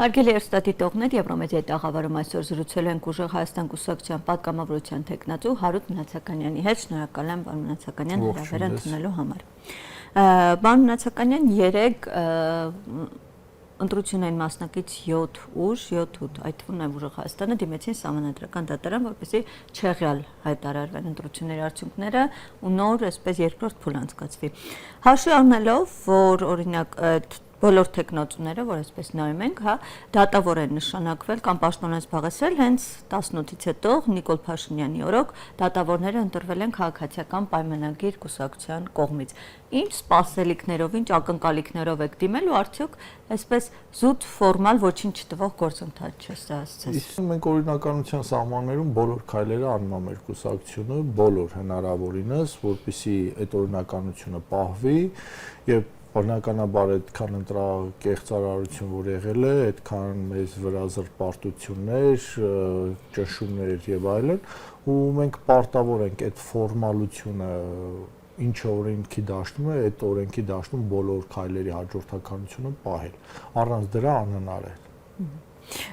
Հարգելի երթստատիտողներ, Եվրոմեդիայի տաղավարում այսօր զրուցել ենք Ուժեղ Հայաստան կուսակցության պատգամավորության թեկնածու Հարութ Մնացականյանի հետ։ Շնորհակալ եմ, պարոն Մնացականյան, հրավեր ընդունելու համար։ Պարոն Մնացականյան, երեկ ընտրություն էին մասնակից 7 ուժ, 7 այդ թվում նաև Ուժեղ Հայաստանը դիմեցին Սահմանադրական դատարան, որպեսզի չեղյալ հայտարարվեն ընտրությունների արդյունքները ու նոր այսպես երկրորդ փուլ անցկացվի։ Հաշվի առնելով, որ օրինակ բոլոր տեխնոլոգիաները, որ այսպես նայում ենք, դատավոր են նշանակվել կամ պաշտոնանց զբաղեցրել հենց 18-ից հետո Նիկոլ Փաշինյանի օրոք դատավորները ընտրվել են քաղաքացիական պայմանագիր կուսակցության կողմից։ Ինչ սպասելիքներով, ինչ ակնկալիքներով եք դիմել ու արդյոք այսպես զուտ ֆորմալ ոչինչ չտվող գործընթաց չէ սա ասած։ Իսկ մենք օրինականության սահմաններում բոլոր քայլերը անում է մեր կուսակցությունը, բոլոր հնարավորինս, որպեսզի այդ օրինականությունը պահվի եւ բնականաբար այդքան ընտրակեղծարարություն, որ եղել է, այդքան մեզ վրա զրպարտություններ, ճնշումներ եւ այլն, ու մենք պարտավոր ենք այդ ֆորմալությունը, ինչ օրենքի դաշտում է, այդ օրենքի դաշտում բոլոր քայլերի հաջորդականությունը պահել։ Առանց դրա անհնար է։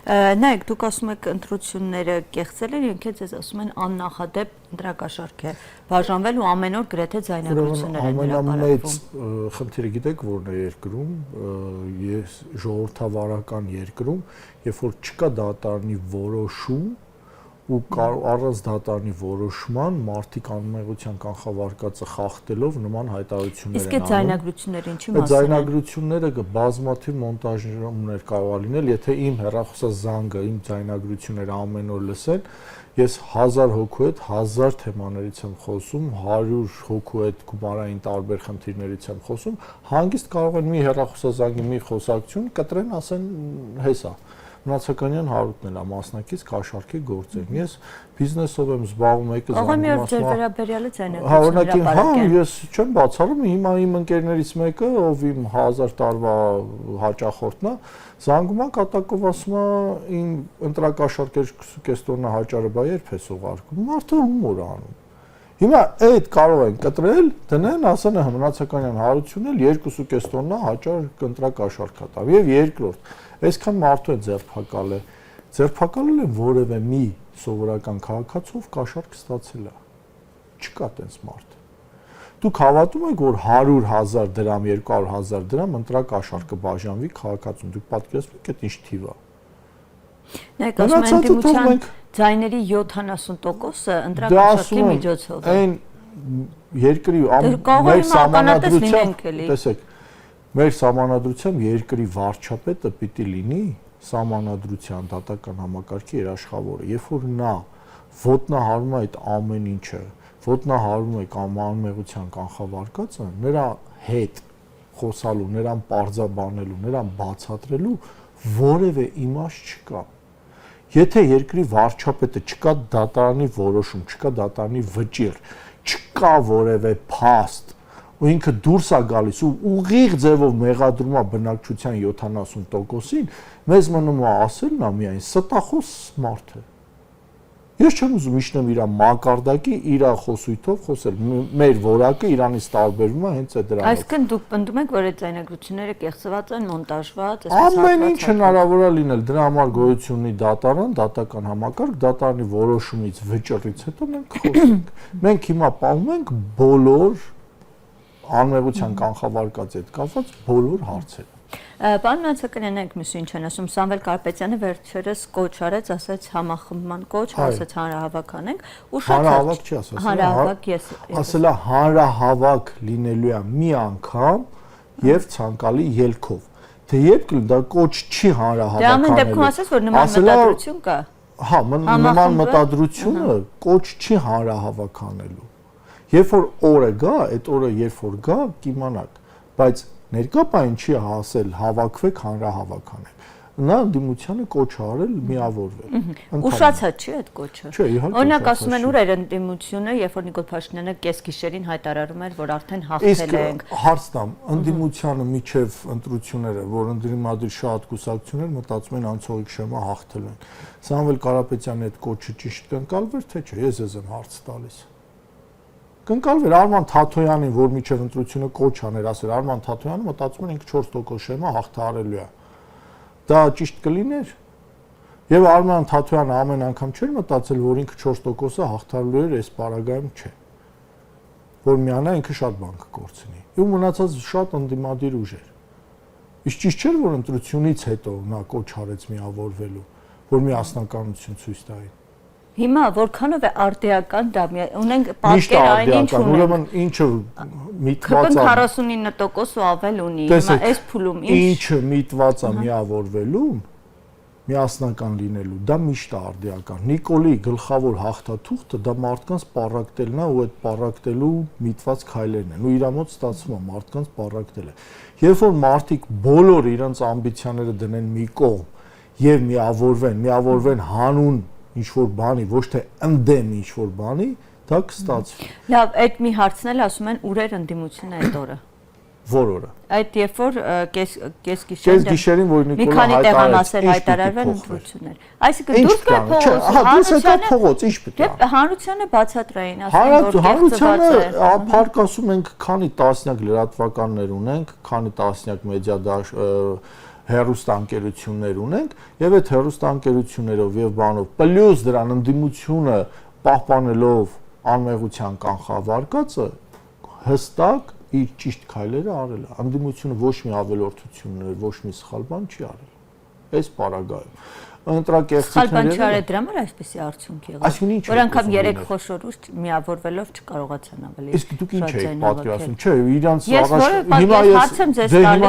Նայեք, դուք ասում եք ընտրությունները կեղծել են, ինքը ձեզ ասում են աննախադեպ ընտրակաշառք է բաժանվել ու ամեն օր գրեթե ձայնագրություններ են հրապարակվում։ Ամենամեծ խնդիրը գիտեք որն է երկրում, ժողովրդավարական երկրում, երբ որ չկա դատարանի որոշում ու առանց դատարանի որոշման մարդիկ անմեղության կանխավարկածը խախտելով նման հայտարարություններ են անում։ Իսկ այդ ձայնագրությունները ինչի մասին են։ Ձայնագրությունները բազմաթիվ մոնտաժներ կարող է լինել, եթե իմ հեռախոսազանգը, իմ ձայնագրությունները ամեն օր լսեն, ես 1000 հոգու հետ 1000 թեմաներից եմ խոսում, 100 հոգու հետ գումարային տարբեր խնդիրներից եմ խոսում, հանգիստ կարող են մի հեռախոսազանգի մի խոսակցություն կտրեն, ասեն հեսա։ Մնացականյան Հարութն էլ է մասնակից կաշառքի գործերին։ Ես բիզնեսով եմ զբաղվում, եկել եմ ասում։ Ձեր վերաբերյալը ձայնագրությունները հա, ես չեմ բացառում, հիմա իմ ընկերներից մեկը, ով իմ 1000 տարվա հաճախորդն է, զանգում է կատակով ասում է իմ ընտրակաշառքեր 2.5 տոննա հաճարը բա երբ ես ուղարկում։ Մարդը հումոր է անում։ Հիմա այդ կարող են կտրել, դնեն, ասեն Մնացականյան Հարությունն էլ 2.5 տոննա հաճար ընտրակաշառք է տա։ Եվ երկրորդ այսքան մարդու է ձերբակալել են որևէ մի սովորական քաղաքացով կաշառք ստացել է։ Չկա տենց մարդ։ Դուք հավատում եք, որ 100,000 դրամ, 200,000 դրամ ընտրակաշառքը բաժանվի քաղաքացուն։ Դուք պատկերացնում եք, այդ ինչ թիվ է։ Նայեք, ասում են դիմության ձայների 70%-ը ընտրակաշառքի միջոցով է։ Այն երկրի մեր սահմանադրությամբ, տեսեք, մեր սահմանադրությամբ երկրի վարչապետը պիտի լինի սահմանադրության դատական համակարգի երաշխավորը։ Երբ որ նա ոտնահարում է այդ ամեն ինչը, ոտնահարում է կամ անմեղության կանխավարկածը, նրա հետ խոսալու, նրան պարզաբանելու, նրան բացատրելու որևէ իմաստ չկա։ Եթե երկրի վարչապետը չկա դատարանի որոշում, չկա դատարանի վճիռ, չկա որևէ փաստ, ու ինքը դուրս է գալիս ու ուղիղ ձևով մեղադրում է բնակչության 70%-ին, մեզ մնում է ասելն է միայն ստախոս մարդ է։ Ես չեմ ուզում իջնեմ իր մակարդակի, իր խոսույթով խոսել։ Մեր որակը իրանից տարբերվում է հենց այդ դրանով։ Այսինքն դուք պնդում եք, որ այդ ձայնագրությունները կեղծված են, մոնտաժված, ամեն ինչ հնարավոր է լինել, դրա համար գոյություն ունի դատարան, դատական համակարգ, դատարանի որոշումից վճռից հետո մենք խոսենք։ Մենք հիմա պահում ենք բոլոր անմեղության կանխավարկած հետ կապված բոլոր հարցերը։ Պարոն Մնացականյան, եք մյուսը ինչ են ասում, Սամվել Կարպետյանը վերջերս կոչ արեց, ասեց համախմբման կոչ, ասեց հանրահավաք անենք, ու շատ հանրահավաք չի ասել, հանրահավաք ես ասելա հանրահավաք լինելու է մի անգամ եւ ցանկալի ելքով։ Թե երբ դա կոչ չի հանրահավաք անելու։ Դե ամեն դեպքում ասես, որ նման մտադրություն կա։ Հա, նման մտադրությունը կոչ չի հանրահավաք անելու։ Երբ որ օրը գա, այդ օրը երբ որ գա, կիմանաք, բայց ներկապային չի հասել հավաքվեք հանրահավաք անեք։ Նա ընդդիմությանը կոչ արել միավորվել։ Ուշացած չի այդ կոչը։ Չէ, իհարկե։ Օրինակ ասում են ուր էր ընդդիմությունը, երբ որ Նիկոլ Փաշինյանը կեսգիշերին հայտարարում էր, որ արդեն հաղթել ենք։ Իսկ հարցնամ, ընդդիմությանը միջև ընտրությունները, որ ընդդիմադիր շատ կուսակցություններ մտածում են անցողիկ շեմա հաղթել են։ Սամվել Կարապետյանի այդ կոչը ճիշտ կընկալվեր, թե չէ, ես եմ հարց տալիս։ Կընկալվեր Արման Թաթոյանին, որ միջև ընտրությունը կոչ աներ, ասել Արման Թաթոյանը մտածում էր ինքը 4% շեմա հաղթահարելու է։ Դա ճիշտ կլիներ։ Եվ Արման Թաթոյանը ամեն անգամ չէր մտածել, որ ինքը 4%-ը հաղթալու էր այս պարագայում չէ։ Որ միանա ինքը շատ բան կկորցնի։ Ու մնացած շատ ընդդիմադիր ուժեր։ Իսկ ճիշտ չէր, որ ընտրությունից հետո նա կոչ արեց միավորվելու, որ միասնականություն ցույց տային։ Հիմա որքանով է արդիական դա ունենք պատկեր այնինչ ունենք։ Ուրեմն ինչը միտված է 49% ու ավել ունի։ Հիմա այս փուլում ինչը միտված է միավորվելու, միասնական լինելու, դա միշտ է արդիական։ Նիկոլի գլխավոր հաղթաթուղթը դա մարդկանց պարակտելն է ու այդ պարակտելու միտված քայլերն են։ Ու իր մոտ ստացվում է մարդկանց պարակտելը։ Երբ որ մարդիկ բոլոր իրենց ամբիցիաները դնեն մի կողմ եւ միավորվեն հանուն ինչ-որ բանի, ոչ թե ընդդեմ ինչ-որ բանի, դա կստացվի։ Լավ, այդ մի հարցն էլ ասում են ուրեր ընդդիմությունը այդ օրը։ Որ օրը։ Այդ երբ որ կեսգիշերին որ Նիկոլը հայտարարվեն ընտրություններ։ Այսինքն դուրս կա փողոց, դուրս է փողոց, ինչ պետք է։ Հանրությանը բացատրային, ասում որ հանրությանը փարկասում ենք, քանի տասնյակ լրատվականներ ունենք, քանի տասնյակ մեդիադաշ հեռուստաընկերություններ ունենք, եւ այդ հեռուստաընկերություններով եւ բանով պլյուս դրան ընդդիմությունը պահպանելով անմեղության կանխավարկածը հստակ իր ճիշտ քայլերը արել է։ Անդիմությունը ոչ մի ավելորդություններ, ոչ մի սխալ բան չի արել։ Այս պարագայում ընտրակեղծիքները սխալ բան չարել, դրա համար այսպեսի արդյունք եղավ։ Որ անգամ 3 խոշոր ուժ միավորվելով չկարողացան ավելի։ Իսկ դուք ինչ եք պատկերացնում, չէ, իրանց հիմա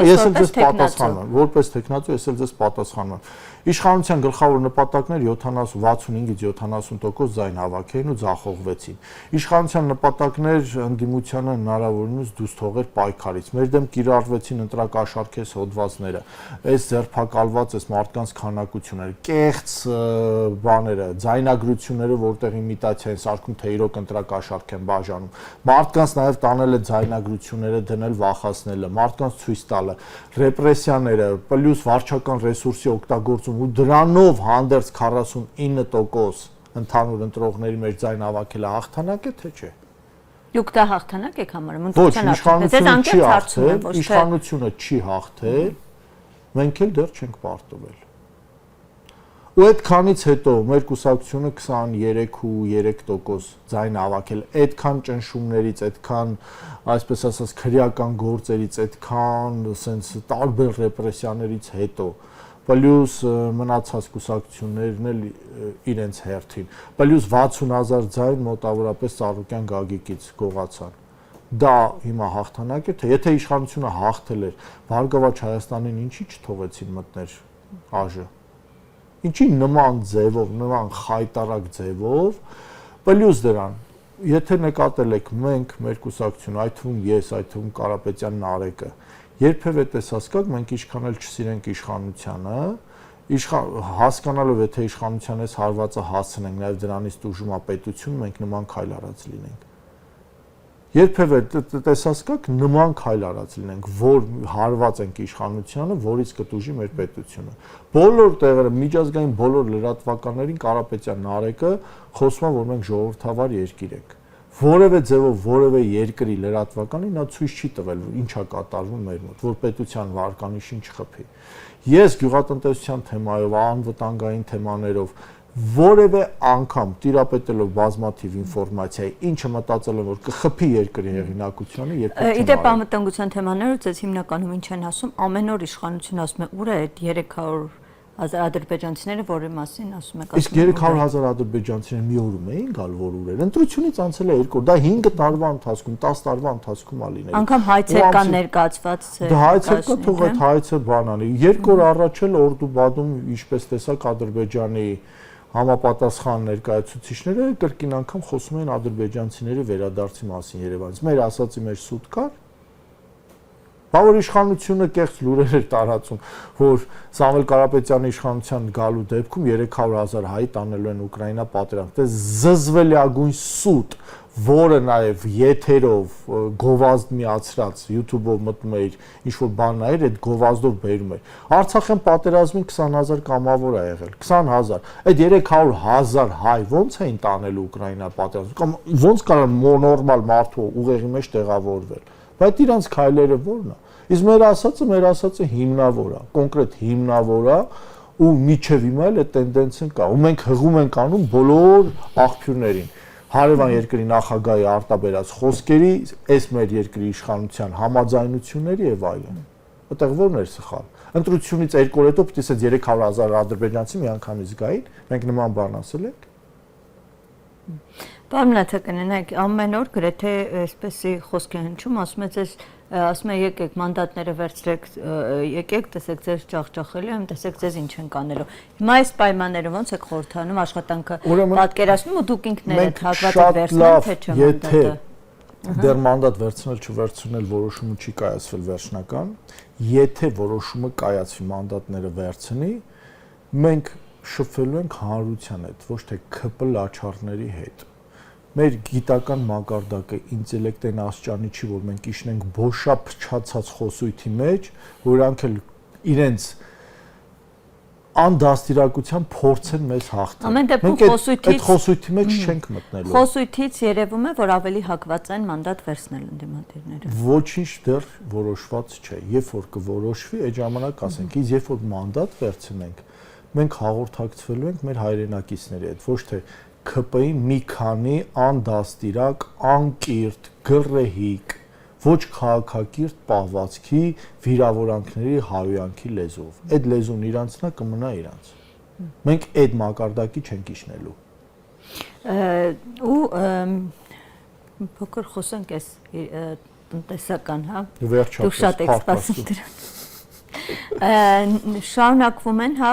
ես ձեզ պատասխանում եմ, որպես տեխնացու ես ձեզ պատասխանում եմ։ Իշխանության գլխավոր նպատակները 65-ից 70% ձայն հավաքեին ու ձախողվեցին։ Իշխանության նպատակներ ընդդիմությանը հնարավորինս դուրս թողեր պայքարից։ Մեր դեմ կիրառվեցին ընտրակաշառքես հոդվածները, այս ձերբակալված այս մարդկանց քանակությունները, կեղծ բաները, ձայնագրությունները, որտեղ իմիտացիա են սարքում, թե իրոք ընտրակաշառք են բաժանում։ Մարդկանց նաև տանել է ձայնագրությունները դնել վախացնելը, մարդկանց ցույց տալը, ռեպրեսիաները, պլյուս վարչական ռեսուրսի օգտագործում ու դրանով հանդերձ 49% ընդհանուր ընտրողների մեր ձայն հավաքելը հաղթանակ է թե չէ։ Դուք դա հաղթանակ եք համարում, ոչ, իշխանությունը չի հաղթել, մենք էլ դեռ չենք պարտվել։ Ու այդքանից հետո մեր կուսակցությունը 23.3% ձայն հավաքել, այդքան ճնշումներից, այդքան, այսպես ասած, քրեական գործերից, այդքան սենց տարբեր ռեպրեսիաներից հետո պլյուս մնացած կուսակցություններն էլ իրենց հերթին, պլյուս 60,000 ձայն մոտավորապես Ծառուկյան Գագիկից գողացան։ Դա հիմա հաղթանակ է, թե եթե իշխանությունը հաղթել էր, Բարգավաճ Հայաստանին ինչի չթողեցին մտներ ԱԺ։ Ինչի նման ձևով, նման խայտարակ ձևով, պլյուս դրան, եթե նկատել եք մենք, մեր կուսակցությունը, այդ թվում ես, այդ թվում Կարապետյանն Արեկը, երբևէ տեսածկակ մենք ինչքան էլ չսիրենք իշխանությանը, հասկանալով եթե իշխանության այս հարվածը հասցնենք, նաև դրանից տուժում է պետություն, մենք նման քայլ արած լինենք։ Երբևէ տեսածկակ նման քայլ արած լինենք, որ հարված ենք իշխանությանը, որից կտուժի մեր պետությունը։ Բոլոր տեղերը, միջազգային բոլոր լրատվականներին Կարապետյանն Արեկը խոսում է, որ մենք ժողովրդավար երկիր ենք։ Որևէ ձևով որևէ երկրի լրատվականի նա ցույց չի տվել, ինչա կատարվում մեր մոտ, որ պետության վարկանիշին չխփի։ Ես գյուղատնտեսության թեմայով, անվտանգային թեմաներով որևէ անգամ տիրապետելով բազմաթիվ ինֆորմացիայի, ինչը մտածել եմ, որ կխփի երկրի հեղինակությանը, երբեք չեմ Իդեպ անվտանգության թեմաներից ես հիմնականում ինչ են ասում, ամեն օր իշխանությունը ասում է, ուր է այդ 300,000 ադրբեջանցիները, որի մասին ասում եք։ Իսկ 300,000 ադրբեջանցիներ մի օրում էին գալ, որ ուր էր։ Ընտրությունից անցել է 2 օր, դա 5 տարվա ընթացքում, 10 տարվա ընթացքում է լինել։ Անկամ հայցեր կան ներկայացված։ Դա հայցեր կա, թող այդ հայցը բանանի։ 2 օր առաջ էլ Օրդու-Բադում, ինչպես տեսակ, Ադրբեջանի համապատասխան ներկայացուցիչները կրկին անգամ խոսում են ադրբեջանցիների վերադարձի մասին Երևանից։ Մեր ասացի մեր սուտ կար։ Բա որ իշխանությունը կեղծ լուրեր էր տարածում, որ Սամվել Կարապետյանի իշխանության գալու դեպքում 300,000 հայ տանելու են Ուկրաինա պատերազմ։ Դա զզվելիագույն սուտ, որը նաև եթերով գովազդ միացրած YouTube-ով մտնում էր, ինչ որ բան նայր, այդ գովազդով բերում էր։ Արցախյան պատերազմին 20,000 կամավոր է եղել, 20,000։ Այդ 300,000 հայ ո՞նց էին տանելու Ուկրաինա պատերազմ, կամ ո՞նց կարող նորմալ մարդու ուղեղի մեջ տեղավորվել։ Բայց իրանց քայլերը ո՞րն է։ Իսկ մեր ասածը հիմնավոր է, կոնկրետ հիմնավոր է ու միջև հիմա էլ այդ տենդենսին կա։ Ու մենք հղում ենք անում բոլոր աղբյուրներին։ Հարևան երկրի նախագահի արտաբերած խոսքերի, այս մեր երկրի իշխանության համաձայնությունների եւ այլն։ Այդտեղ ո՞րն էր սխալ։ Ընտրությունից 2 օր հետո պիտի ասած 300,000 ադրբեջանցի միանգամից գային, մենք նման բան ասել ենք։ Պարոն Նաթականյանք, ամեն օր գրեթե այսպեսի խոսք է հնչում, ասում է եկեք մանդատները վերցրեք, եկեք, տեսեք ձեզ ջախջախելու եմ, տեսեք ձեզ ինչ ենք անելու։ Հիմա այս պայմանները ոնց եք խորհրդանում աշխատանքը պատկերացնում ու դուք ինքներդ հակված վերցնեք, թե չէ մանդատը։ Դեռ մանդատ վերցնել չվերցնել որոշումը չի կայացվել վերջնական, եթե որոշումը կայացվի մանդատները վերցնի, մենք շփվելու ենք հանրության հետ, ոչ թե ԿՊ լաչառների հետ։ Մեր գիտական մակարդակը ինտելեկտային աստիճանի չի, որ մենք իջնենք բոշափչացած խոսույթի մեջ, որ իրանք էլ իրենց անդաստիրակության փորձեն մեզ հաղթել։ Ամեն դեպքում այդ խոսույթի մեջ չենք մտնելու։ Խոսույթից երևում է, որ ավելի հակված են մանդատ վերցնել ընդդիմադիրները։ Ոչինչ դեռ որոշված չէ։ Երբ որ կորոշվի, այդ ժամանակ ասենք, իսկ երբ որ մանդատ վերցնենք, մենք հաղորդակցվելու ենք մեր հայրենակիցների հետ, ոչ թե ԿՊ-ի մի քանի անդաստիրակ, անկիրթ, գռեհիկ, ոչ քաղաքակիրթ պահվածքի վիրավորանքների հայոյանքի լեզվով։ Այդ լեզուն իրանցն է, կմնա իրանց։ Մենք այդ մակարդակի չենք իջնելու։ Ու փոքր խոսենք այս տնտեսական, հա։ Դուք շատ եք սպասում դրան։ Շարունակվում են հա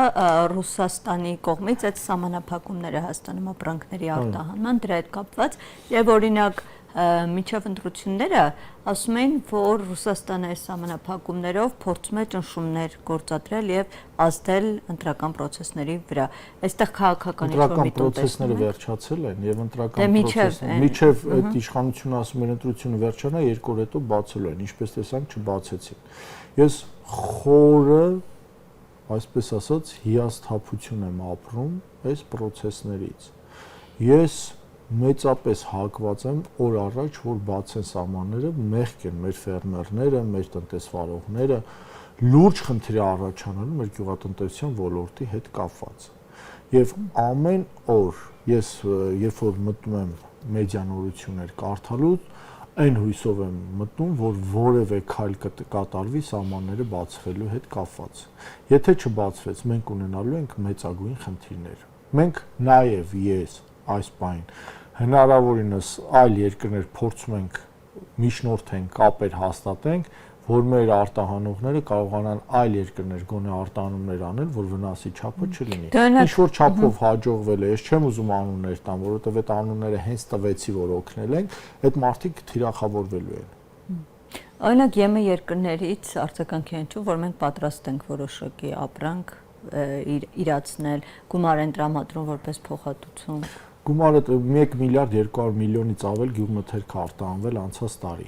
Ռուսաստանի կողմից այդ սահմանափակումները Հայաստանում ապրանքների արտահանման դրա հետ կապված եւ օրինակ միջև ընտրությունները ասում են, որ Ռուսաստանը այս սահմանափակումներով փորձում է ճնշումներ գործադրել եւ ազդել ընտրական process-ների վրա։ Այստեղ քաղաքական ինչ-որ միտում process-ները վերջացել են եւ ընտրական process-ները միջև այդ իշխանությունը ասում էր ընտրությունը վերջանա 2 օր հետո բացելու են, ինչպես տեսանք չբացեցին։ Ես խորը, այսպես ասած, հիասթափություն եմ ապրում այս process-ներից։ Ես մեծապես հակված եմ օր առաջ, որ բացեն սահմանները, մեղք են մեր ֆերմերները, մեր տնտեսվարողները, լուրջ խնդիր առաջանալու մեր գյուղատնտեսության ոլորտի հետ կապված։ Եվ ամեն օր ես երբ որ մտնում եմ մեդիանորություններ կարդալու, այն հույսով եմ մտնում, որ որևէ քայլ կատարվի սահմանները բացվելու հետ կապված։ Եթե չբացվեց, մենք ունենալու ենք մեծագույն խնդիրներ։ Մենք նաև ես այս բան հնարավորինս այլ երկրներ փորձում ենք միջնորդենք, կապեր հաստատենք, որ մեր արտահանողները կարողանան այլ երկրներ գոնե արտահանումներ անել, որ վնասի չափը չլինի։ Ինչ որ չափով հաջողվել է, ես չեմ ուզում անուններ տամ, որովհետև այդ անունները հենց տվեցի, որ օգնել են, այդ մարդիկ թիրախավորվելու են։ Օրինակ ԵՄ երկրներից արձագանք է հնչում, որ մենք պատրաստ ենք որոշակի ապրանք իրացնել, գումար են տրամադրում որպես փոխհատուցում։ Գումարը 1 միլիարդ 200 միլիոնից ավել գյուղմթերք արտահանվել անցած տարի։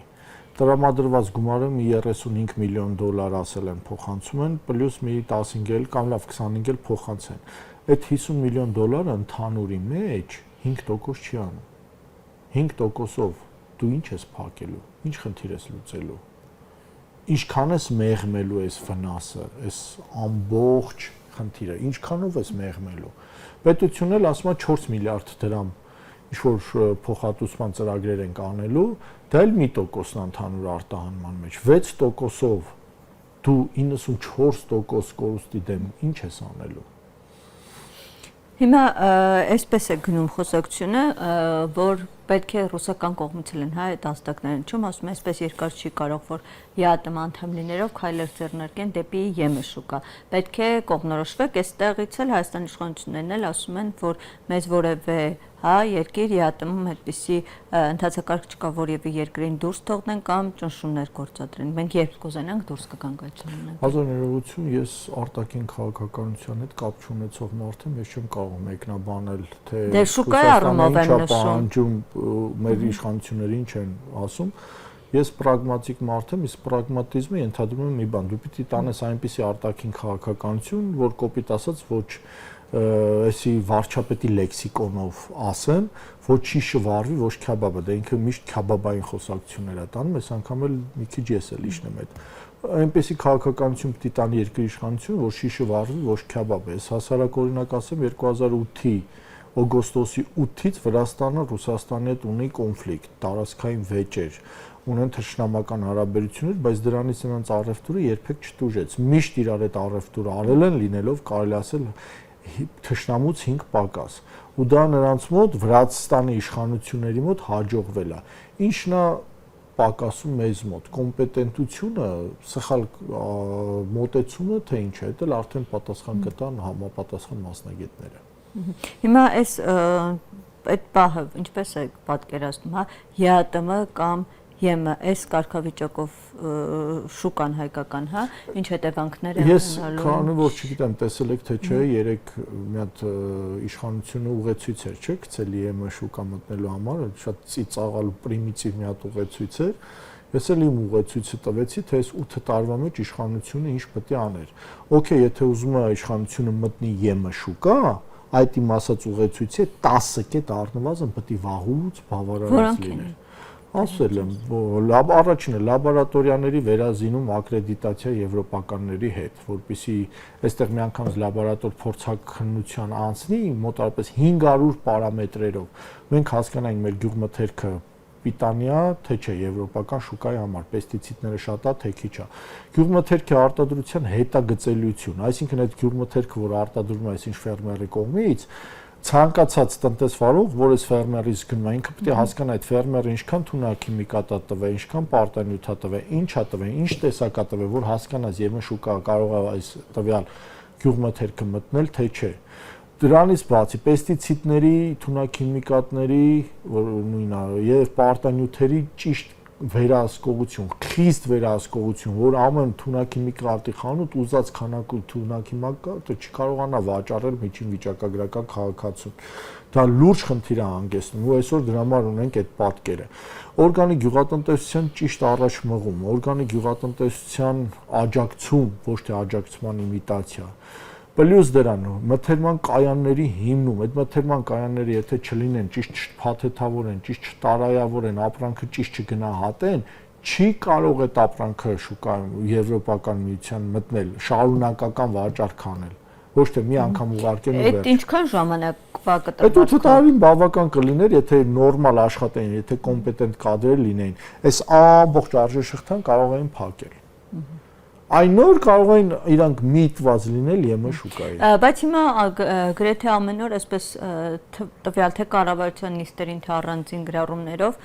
Տրամադրված գումարը մի 35 միլիոն դոլար ասել են փոխանցում են, պլյուս մի 15 կամ լավ 25 էլ փոխանցեն։ Այդ 50 միլիոն դոլարը ընդհանուրի մեջ 5% չի անում։ 5%-ով դու ինչ ես փակելու, ինչ խնդիր ես լուծելու։ Ինչքան ես մեղմելու այս վնասը, այս ամբողջ խնդիրը, ինչքանով ես մեղմելու։ Պետությունն էլ ասում է 4 միլիարդ դրամ ինչ-որ փոխհատուցման ծրագրեր ենք անելու, դա էլ 1%-ն ընդհանուր արտահանման մեջ, 6%-ով դու 94% կորուստի դեմ ինչ ես անելու։ Հիմա այսպես է գնում խոսակցությունը, որ պետք է ռուսական կողմից են հա այդ հաստակները հնչում, ասում են, այսպես երկար չի կարող, որ ԵԱՏՄ անդամ լինելով քայլեր ձեռնարկեն դեպի ԵՄ շուկա։ Պետք է կողմնորոշվեք, այստեղից էլ Հայաստանի իշխանություններն էլ ասում են, որ մեզ որևէ հա երկիր ԵԱՏՄ-ում այդպիսի ընդհանցակարգ չկա, որևէ երկրին դուրս թողնեն կամ ճնշումներ գործադրեն։ Մենք երբ կուզենանք դուրս կգանք այդ ճնշումներից։ Հազար ներողություն, ես արտաքին քաղաքականության հետ կապ չունեցող մարդ եմ, ես չեմ կարող մեկնաբանել, թե դե շուկայի առումով են նշում մեր իշխանությունները ինչ են ասում։ Ես պրագմատիկ մարդ եմ, իսկ պրագմատիզմը ենթադրում է մի բան, դու պիտի տանես այնպիսի արտաքին քաղաքականություն, որ կոպիտ ասած ոչ էսի վարչապետի լեքսիկոնով ասեմ, ոչի շվարվի, ոչ քյաբաբը, դա ինքը միշտ քյաբաբային խոսակցություններ է տանում, այս անգամ էլ մի քիչ ես էլ իջնեմ այդ այնպեսի քաղաքականություն պիտի տան երկրի իշխանություն, որ շիշը վառվի, ոչ քյաբաբ է։ Ես հասարակ օրինակ ասեմ 2008-ի օգոստոսի 8-ից Վրաստանը Ռուսաստանի հետ ունի կոնֆլիկտ, տարածքային վեճեր, ունեն թշնամական հարաբերություններ, բայց դրանից նրանց առևտուրը երբեք չտուժեց։ Միշտ իրար հետ առևտուրը արել են, լինելով կարելի ասել թշնամուց 5 պակաս։ Ու դա նրանց մոտ Վրաստանի իշխանությունների մոտ հաջողվել է։ Ինչն է պակասում մեզ մոտ կոմպետենտությունը, սխալ մոտեցումը, թե ինչ է, դա արդեն պատասխան կտան համապատասխան մասնագետները։ Հիմա այդ պահը ինչպես է պատկերացնում, հա, ԵԱՏՄ կամ ԵՄ այս կարգավիճակով շուկան հայկական, հա, ինչ հետևանքներ են ունենալու։ Ես քանի որ չգիտեմ, տեսել եք թե չէ, երեք մի հատ իշխանությունը ուղեցույց էր, չէ՞, գցել ԵՄ շուկա մտնելու համար, շատ ծիծաղալ պրիմիտիվ մի հատ ուղեցույց էր։ Ես էլ իմ ուղեցույցը տվեցի, թե այս 8 տարվա մեջ իշխանությունը ինչ պետք է աներ։ Okay, եթե ուզում է իշխանությունը մտնի ԵՄ շուկա, այդ իմ ասած ուղեցույցի 10 կետ առնվազն պետք է վաղուց բավարարած լիներ։ Ասել եմ, առաջինը լաբորատորիաների վերազինում ակրեդիտացիա եվրոպականների հետ, որպեսզի այստեղ միանգամից լաբորատոր փորձաքննության անցնի մոտավորապես 500 պարամետրերով։ Մենք հասկանանք մեր գյուղմթերքը պիտանիա, թե չէ եվրոպական շուկայի համար, պեստիցիդները շատ է, թե քիչ է։ Գյուղմթերքի արտադրության հետագծելիություն, այսինքն այդ գյուղմթերքը, որ արտադրվում է այսինչ ֆերմերի կողմից, ցանկացած տնտեսվարող, որ այս ֆերմերից գնում է, ինքը պետք է հասկանա այդ ֆերմերը ինչքան թունաքիմիկատա տվե, ինչքան պարտանյութա տվե, ինչա տվե, ինչ տեսակա տվե, որ հասկանաս ԵՄ շուկա կարող է այս տվյալ գյուղմթերքը մտնել, թե չէ։ Դրանից բացի պեստիցիդների, թունաքիմիկատների, որ նույնն է, եւ պարտանյութերի ճիշտ վերահսկողություն, խիստ վերահսկողություն, որ ամեն թունաքիմիկատի խանութ ուզած քանակու թունաքիմիկատ չկարողանա վաճառել միջին վիճակագրական քաղաքացուն։ Դա լուրջ խնդիր է հանգեցնում ու այսօր դրա համար ունենք այդ պատկերը։ Օրգանիկ գյուղատնտեսության ճիշտ առաջ մղում, օրգանիկ գյուղատնտեսության աջակցում, ոչ թե աջակցման իմիտացիա։ Պլյուս դրան մթերման կայանների հիմնում, այդ մթերման կայանները եթե չլինեն, ճիշտ չփաթեթավորեն, ճիշտ չտարայավորեն, ապրանքը ճիշտ չգնահատեն, չի կարող այդ ապրանքը շուկայում եվրոպական միության մտնել, շարունակական վաճառք անել, ոչ թե մի անգամ ուղարկեն ու վերջ։ Այդ ինչքան ժամանակվա կտրվածք։ Այդ 8 տարին բավական կլիներ, եթե նորմալ աշխատեին, եթե կոմպետենտ կադրեր լինեին, այս ամբողջ արժեշղթան կարող էին փակել։ Այն նոր կարող են իրանք միտված լինել ԵՄ շուկայի։ Բայց հիմա գրեթե ամեն օր այսպես տվյալ թե կառավարության նիստերին թե առանձին գրառումներով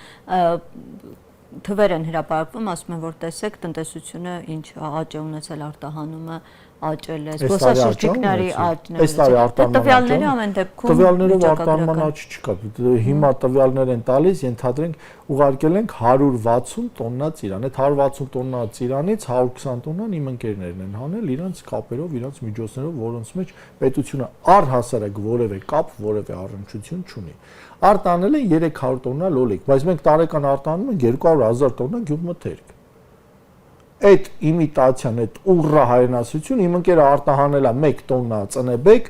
թվեր են հրապարակվում, ասում են, որ տեսեք տնտեսությունը ինչ աճ է ունեցել, արտահանումը աճել է, զբոսաշրջիկների աճն է։ Այս տարի արտահանման տվյալները ամեն դեպքում տվյալներով արտահանման աճ չկա։ Հիմա տվյալներ են տալիս, ենթադրենք ուղարկել ենք 160 տոննա ծիրան։ Այդ 160 տոննա ծիրանից 120 տոննան իմ ընկերներն են հանել իրանց կապերով, իրանց միջոցներով, որոնց մեջ պետությունը առհասարակ որևէ կապ, որևէ առնչություն չունի։ Արտահանել են 300 տոննա լոլիկ, բայց մենք տարեկան արտահանում ենք 200,000 տոննա գյուղմթերք։ Այդ իմիտացիան, այդ ուռա հայրենասություն իմ ընկերը արտահանել է 1 տոննա ծնեբեկ,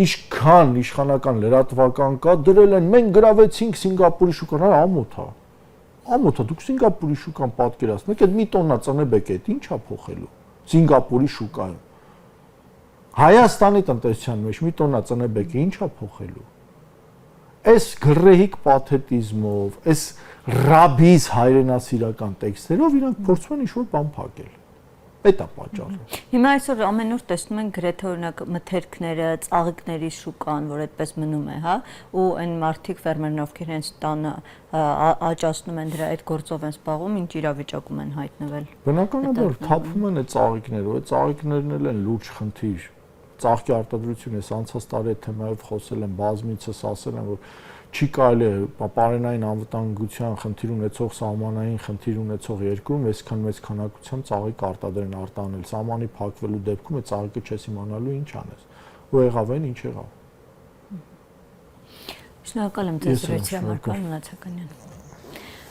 ինչքան իշխանական լրատվական կա, դրել են, մենք գրավեցինք Սինգապուրի շուկան, ամոթ է։ Ամոթ է, դուք Սինգապուրի շուկան պատկերացնեք, այդ մի տոննա ծնեբեկ է, ի՞նչ է փոխելու Սինգապուրի շուկայում։ Հայաստանի տնտեսության մեջ մի տոննա ծնեբեկը ի՞նչ է փոխելու։ Այս գրեհիկ պաթետիզմով, այս ռաբիս հայրենասիրական տեքստերով իրանք փորձում են ինչ-որ բան փակել։ Այդ է պատճառը։ Հիմա այսօր ամեն օր տեսնում ենք գրեթե օրինակ մթերքները, ծաղիկների շուկան, որ այդպես մնում է, հա, ու այն մարդիկ ֆերմերներ, ովքեր հենց տանը աճացնում են դրա այդ գործով են զբաղվում, ինչ իրավիճակում են հայտնվել։ Բնականաբար թափվում են այդ ծաղիկները, այդ ծաղիկներն էլ են լուրջ խնդիր։ Ծաղկի արտադրություն էս անցած տարի այդ թեմայով խոսել եմ, բազմիցս ասել եմ, որ չի կարելի պարենային անվտանգության խնդիր ունեցող սահմանային խնդիր ունեցող երկրում այսքան մեծ քանակությամբ ծաղիկ արտադրեն արտահանել։ Սահմանի փակվելու դեպքում այդ ծաղիկը չես իմանալու ինչ անես։ Ու եղավ այն ինչ եղավ։ Շնորհակալ եմ ձեզ զրույցի համար, պարոն Մնացականյան։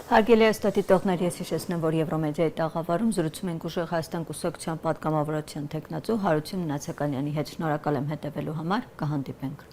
Հարգելի ստատիտողներ, ես հիշեցնեմ, որ Եվրոմեդիայի տաղավարում զրուցում ենք Ուժեղ Հայաստան կուսակցության պատգամավորության թեկնածու Հարություն Մնացականյանի հետ։ Շնորհակալ եմ հետևելու համար, կհանդիպենք։